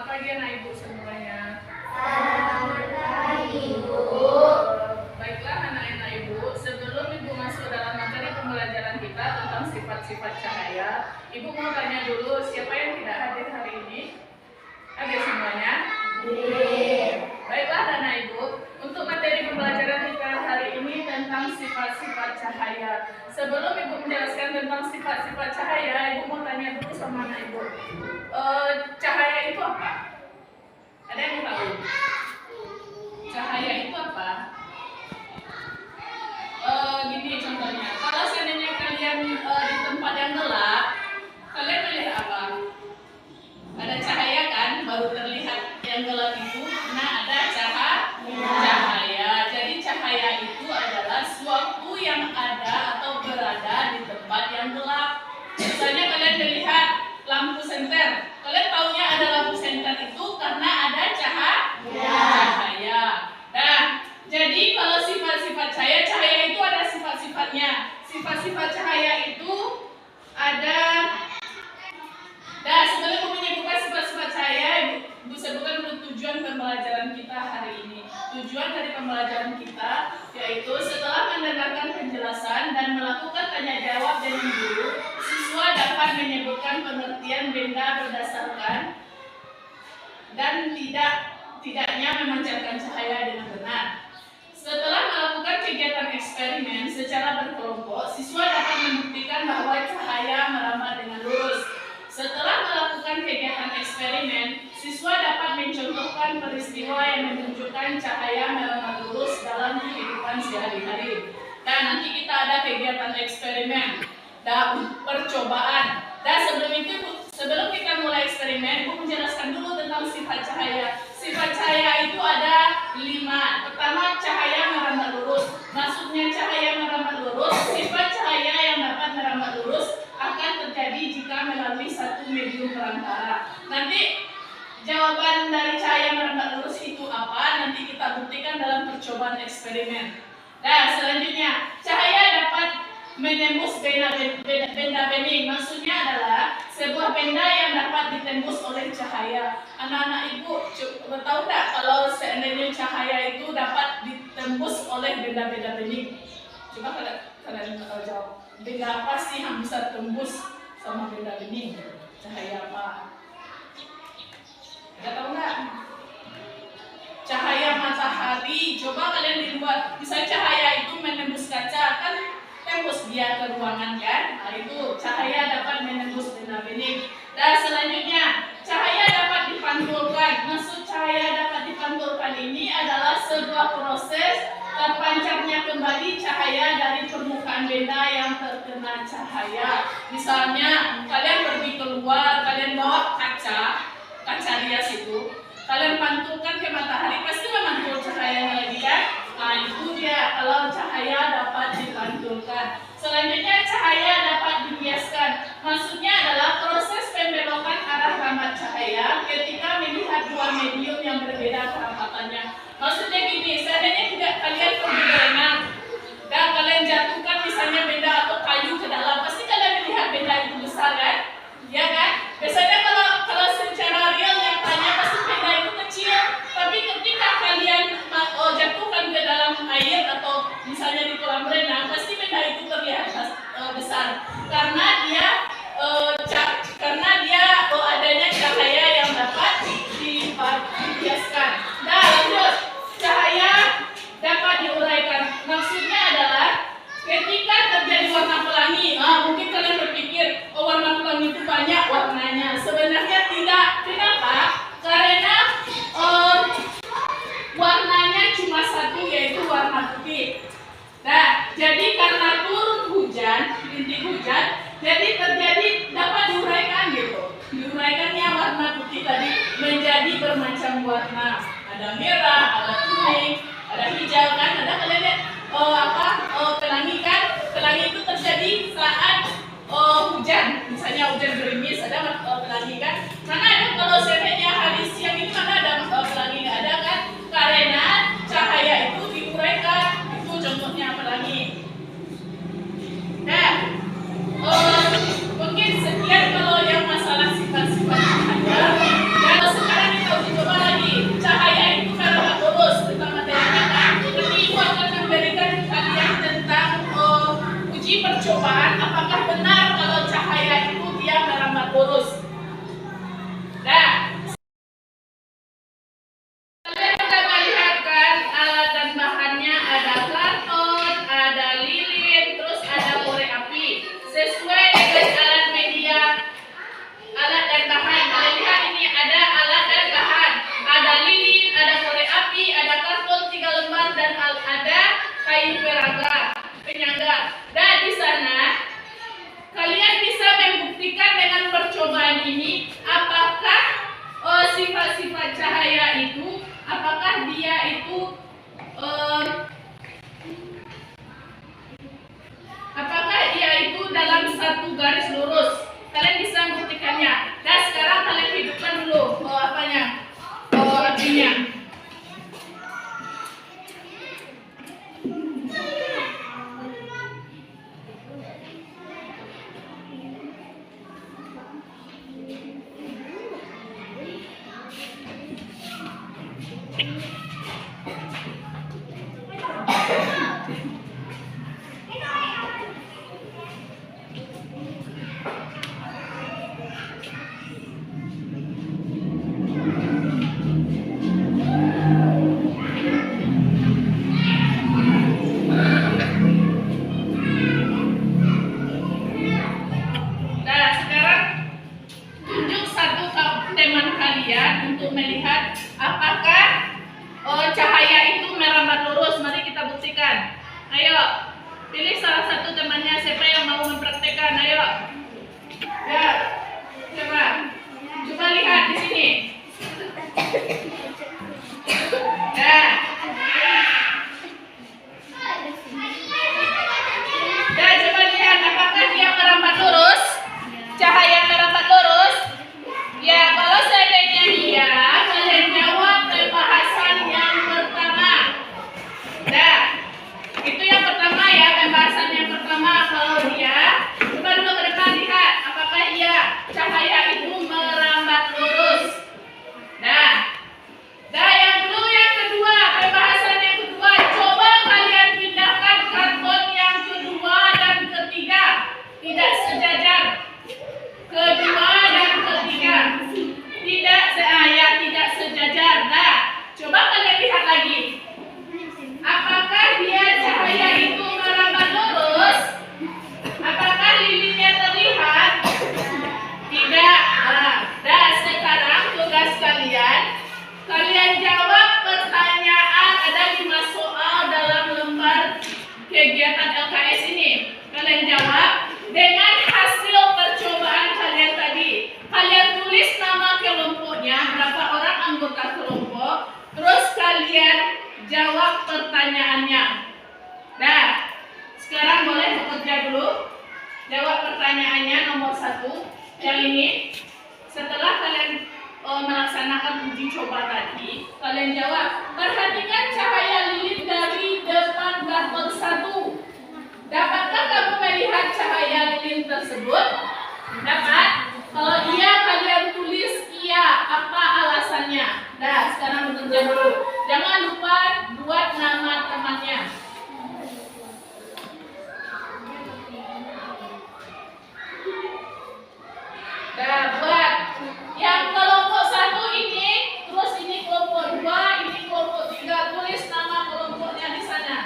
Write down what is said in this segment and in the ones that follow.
Selamat pagi anak ibu semuanya. Selamat pagi, Bu. Baiklah anak-anak ibu, sebelum ibu masuk dalam materi pembelajaran kita tentang sifat-sifat cahaya, ibu mau tanya dulu siapa yang tidak hadir hari ini? Hadir semuanya? Baiklah anak ibu, untuk materi pembelajaran kita hari ini tentang sifat-sifat cahaya. Sebelum ibu menjelaskan tentang sifat-sifat cahaya, ibu mau tanya dulu sama anak ibu. Cahaya itu apa? Ada yang mau tahu? Cahaya itu apa? Gini contohnya, kalau seandainya kalian di tempat yang gelap, kalian melihat apa? Ada cahaya kan, baru terlihat yang gelap itu. Nah, ada cahaya. Jadi cahaya itu adalah suatu yang ada atau berada di tempat yang gelap. Misalnya kalian melihat lampu senter. Kalian taunya ada lampu senter itu karena ada cahaya. Nah, jadi kalau sifat-sifat cahaya itu ada sifat-sifatnya. Sifat-sifat cahaya itu ada. Nah, sebelum menyebutkan sifat-sifat cahaya, ibu sebutkan dulu tujuan pembelajaran kita hari ini. Tujuan dari pembelajaran kita yaitu setelah mendengarkan penjelasan dan melakukan tanya jawab dengan guru, siswa dapat menyebutkan pengertian benda berdasarkan dan tidaknya memancarkan cahaya dengan benar. Setelah melakukan kegiatan eksperimen secara berkelompok, siswa dapat membuktikan bahwa cahaya merambat dengan lurus. Setelah melakukan kegiatan eksperimen, siswa dapat mencontohkan peristiwa yang menunjukkan cahaya merambat lurus dalam kehidupan sehari-hari. Dan nanti kita ada kegiatan eksperimen dan percobaan. Dan sebelum kita mulai eksperimen, ibu menjelaskan dulu tentang sifat cahaya. Sifat cahaya itu ada 5. Pertama, cahaya merambat lurus. Maksudnya cahaya merambat lurus, sifat cahaya yang dapat merambat lurus akan terjadi jika melalui satu medium perantara. Nanti jawaban dari cahaya merambat lurus itu apa? Nanti kita buktikan dalam percobaan eksperimen. Nah, selanjutnya, cahaya dapat menembus benda bening. Maksudnya adalah sebuah benda yang dapat ditembus oleh cahaya. Anak-anak ibu tahu tak kalau seandainya cahaya itu dapat ditembus oleh benda-benda bening? Coba kalian jawab. Benda apa sih yang bisa tembus sama benda bening? Cahaya apa? Ada tahu nggak? Cahaya matahari. Coba kalian di luar, bisa cahaya itu menembus kaca kan? Tembus dia ke ruangan kan? Nah, itu cahaya dapat menembus benda bening. Dan selanjutnya, cahaya dapat dipantulkan. Maksud cahaya dapat dipantulkan ini adalah sebuah proses terpancarnya kembali cahaya dari permukaan benda yang terkena cahaya. Misalnya, kalian pergi keluar, kalian bawa kaca rias itu, kalian pantulkan ke matahari, pasti memantul cahayanya lagi kan? Nah, itu dia kalau cahaya dapat dipantulkan. Selanjutnya, cahaya dapat dibiaskan. Maksudnya adalah proses pembelokan arah rambat cahaya ketika melihat dua medium yang berbeda kerapatannya. Maksudnya gini, seandainya tidak kalian pergi berenang dan kalian jatuhkan misalnya benda atau kayu ke dalam, pasti kalian melihat benda itu besar kan? Ya kan? Biasanya kalau secara real nyatanya pasti benda itu kecil, tapi ketika kalian jatuhkan ke dalam air atau misalnya di kolam renang, pasti benda itu terlihat besar karena dia adanya cahaya yang dapat dibiaskan. Nah, lanjut, cahaya dapat diuraikan. Maksudnya adalah ketika terjadi warna pelangi, mungkin kalian berpikir, warna pelangi itu banyak warnanya. Sebenarnya tidak. Kenapa? Karena warnanya cuma satu, yaitu warna putih. Nah, jadi karena turun hujan, rintik hujan, jadi dapat diuraikan gitu. Diuraikannya warna putih tadi menjadi bermacam warna. Ada merah, ada kuning, ada hijau kan? Ada kalian lihat pelangi kan? Pelangi itu terjadi saat hujan. Misalnya hujan gerimis, ada pelangi kan? Mana ada kalau seandainya hari siang ini mana ada pelangi? Nggak ada kan? Karena cahaya itu diuraikan. Itu contohnya pelangi. Nah, mungkin sekian kalau yang masalah sifat-sifat cahaya. Dan sekarang ini, apakah sifat-sifat cahaya itu, apakah dia itu dalam satu garis lurus? Kalian bisa membuktikannya. Dan sekarang kalian hidupkan dulu artinya. Untuk melihat apakah cahaya itu merambat lurus. Mari kita buktikan. Ayo, pilih salah satu temannya. Siapa yang mau mempraktekkan? Ayo. Ya, coba lihat di sini. Ya, coba lihat apakah dia merambat lurus. Cahaya merambat lurus. Ya, kalau seandainya iya, kalian jawab pembahasan yang pertama. Nah, itu yang pertama ya, pembahasan yang pertama. Kalau dia, coba dulu ke depan lihat, apakah iya cahaya itu merambat lurus. Nah, yang kedua, pembahasan yang kedua. Coba kalian pindahkan karton yang kedua dan ketiga, tidak sejajar. Kedua dan ketiga tidak sejajar. Nah, coba kalian lihat lagi. Apakah dia cahaya itu merambat lurus? Apakah lilinnya terlihat? Tidak. Nah, sekarang tugas kalian jawab pertanyaan. Ada 5 soal dalam lembar kegiatan LKS ini. Kalian jawab dengan hasil percobaan kalian tadi. Kalian tulis nama kelompoknya, berapa orang anggota kelompok, terus kalian jawab pertanyaannya. Nah, sekarang boleh bekerja dulu. Jawab pertanyaannya nomor 1. Yang ini, setelah kalian melaksanakan uji coba tadi, kalian jawab. Perhatikan cahaya lilin dari depan gambar 1. Dapatkah kamu melihat cahaya lilin tersebut? Dapat? Kalau iya, kalian tulis iya. Apa alasannya? Nah, sekarang bekerja dulu. Jangan lupa buat nama temannya. Nah, buat yang kelompok 1 ini, terus ini kelompok 2, ini kelompok 3. Tulis nama kelompoknya di sana.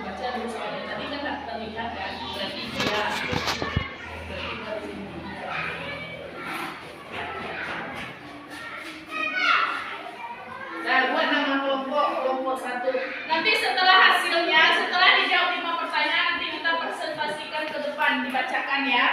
Baca dulu soalnya tadi kan tak terlihat kan, berarti dia. Nah, buat nama kelompok 1. Nanti setelah hasilnya, setelah dijawab 5 pertanyaan, nanti kita presentasikan ke depan, dibacakan ya.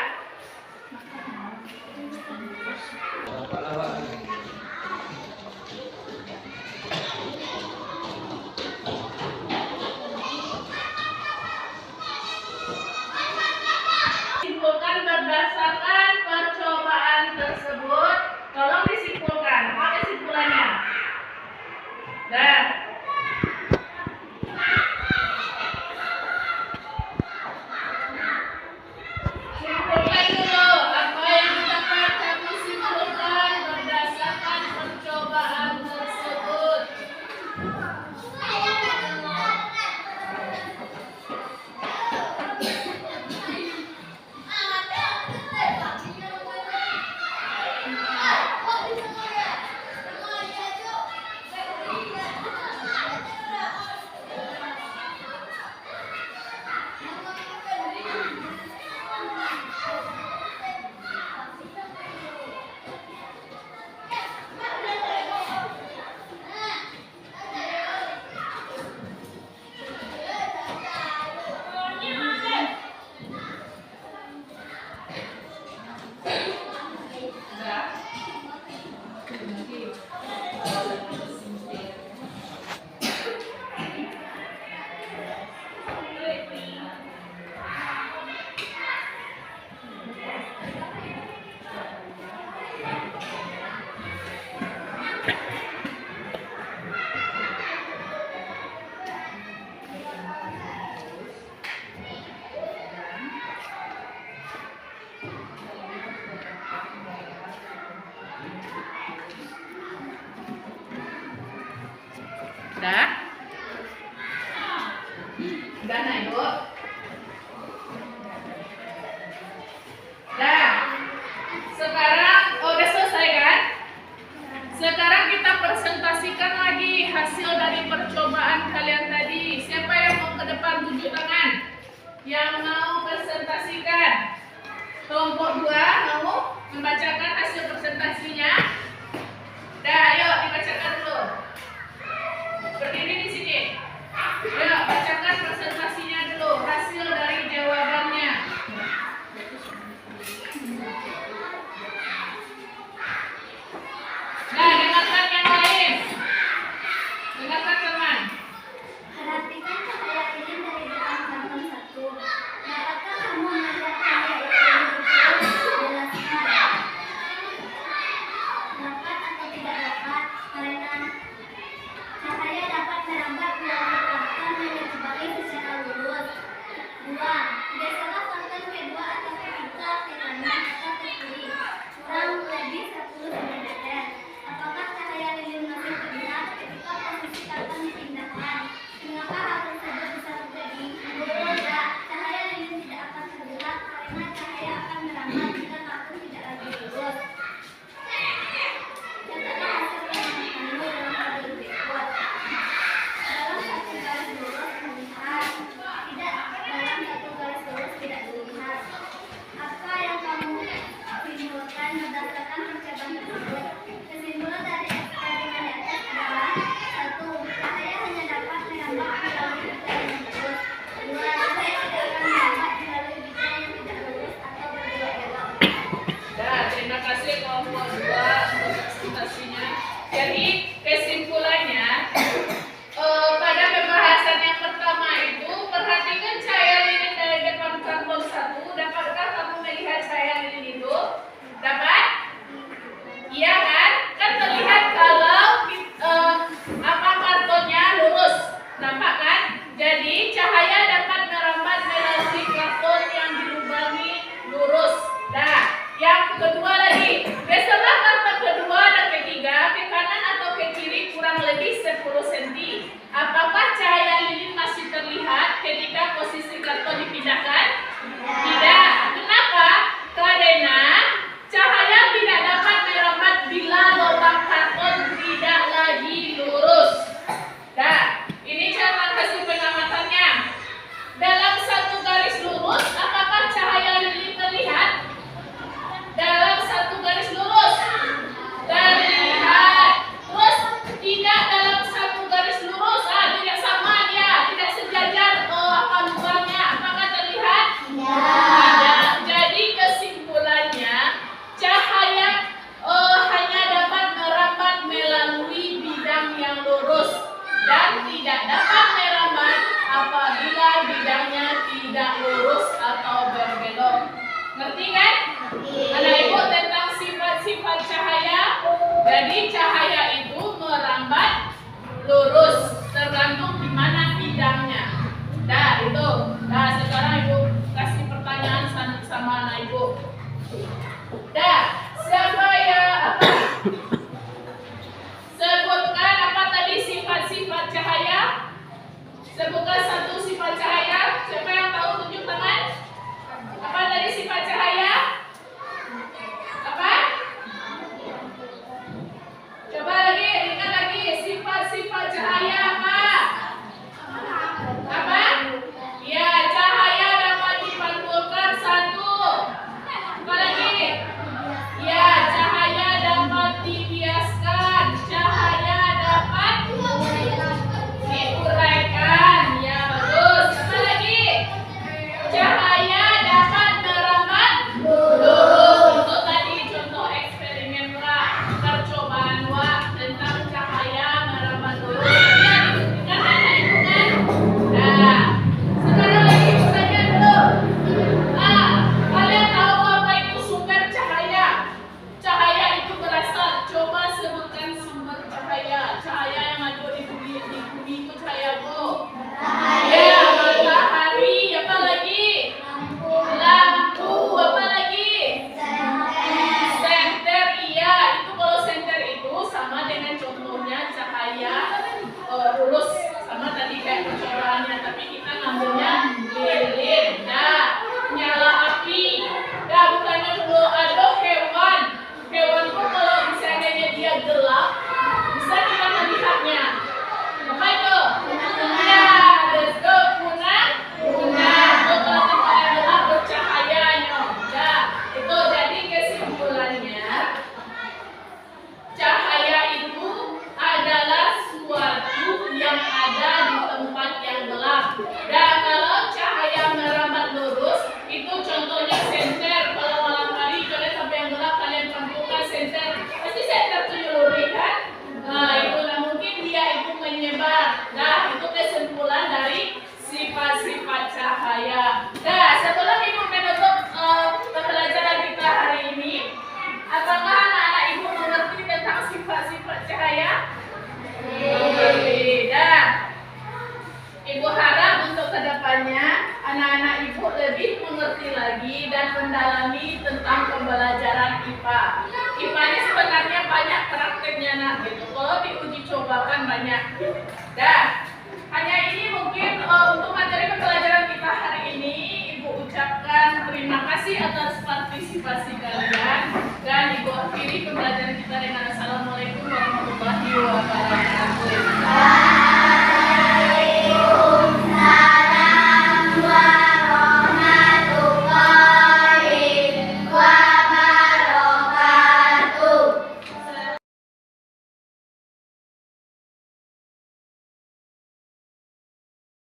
Dah? Udah nah Ibu? Dah. Sekarang udah selesai kan? Sekarang kita presentasikan lagi hasil dari percobaan kalian tadi. Siapa yang mau ke depan tunjuk tangan? Yang mau presentasikan? Kelompok 2 mau membacakan hasil presentasinya? Dah, ayo dibacakan dulu. Berdiri di sini. Ayo bacakan presentasinya dulu. Hasil dari jawabannya. Nah, dengarkan yang lain. Dengarkan teman. Perhatikan cahaya lilin dari depan kantong 1. Dapatkah kamu melihat cahaya itu jelaskan? Dapat atau tidak dapat? Karena cahaya dapat merambat melalui karton yang dijebaki secara lurus. 2. Geserlah karton kedua atau ketiga ke kanan atau ke kiri, kurang lebih 10 cm. Apakah cahaya lilin masih terlihat ketika posisi karton dipindahkan? Mengapa hal tersebut bisa terjadi? Tidak, cahaya lilin tidak akan terlihat karena cahaya akan merambat jika karton tidak lagi lurus. Catatlah hasil pengamatan dalam tabel berikut. Dalam satu garis lurus terlihat, tidak dalam satu garis lurus tidak terlihat. Apa yang kamu simpulkan berdasarkan percobaan tersebut? Kesimpulan dari eksperimen di atas adalah: 1. Cahaya hanya dapat merambat melalui bidang yang lurus. 2. Cahaya tidak akan merambat melalui bidang yang tidak lurus atau berbelok-belok. Dah, terima kasih kelompok 2 untuk presentasinya. Jadi kesimpulannya pada pembahasan yang pertama itu, perhatikan cahaya lilin dari depan kantong 1. Dapatkah kamu melihat cahaya lilin itu? Dapat? Iya kan? Kan terlihat kalau apa kartonnya lurus. Nampak kan? Jadi cahaya dapat merambat melalui karton yang dilubangi lurus. Nah, yang kedua lagi, geserlah karton kedua dan ketiga ke kanan atau ke kiri kurang lebih 10 cm. Apakah cahaya lilin masih terlihat ketika posisi karton dipindahkan? Tidak. Kenapa? Karena cahaya tidak dapat merambat bila lubang karton tidak lagi lurus. Nah, ini catatan hasil pengamatannya. Dalam satu garis lurus, apakah cahaya lilin terlihat? Dalam satu garis lurus terlihat. Terus tidak dalam satu garis lurus, tidak sama dia, tidak sejajar lubangnya. Apakah terlihat? Tidak. Jadi kesimpulannya, cahaya hanya dapat merambat melalui bidang yang lurus dan tidak dapat merambat apabila bidangnya tidak lurus atau berbelok. Ngerti kan? Anak ibu tentang sifat-sifat cahaya. Jadi cahaya itu merambat lurus tergantung di mana bidangnya. Dah itu. Nah sekarang ibu kasih pertanyaan sama anak ibu. Dah, siapa ya apa? Sebutkan apa tadi sifat-sifat cahaya? Sebutkan satu sifat cahaya. Siapa yang tahu tunjuk tangan? Apa tadi sifat cahaya? Apa? Coba lagi, ingat lagi sifat-sifat cahaya apa? Apa? Ya, cahaya dapat dipantulkan 1. Apa lagi? anak-anak ibu lebih mengerti lagi dan mendalami tentang pembelajaran IPA. IPA ini sebenarnya banyak prakteknya nak gitu. Kalau diuji cobakan banyak. Dah, hanya ini mungkin untuk materi pembelajaran kita hari ini. Ibu ucapkan terima kasih atas partisipasi kalian dan ibu akhiri pembelajaran kita dengan assalamualaikum warahmatullahi wabarakatuh.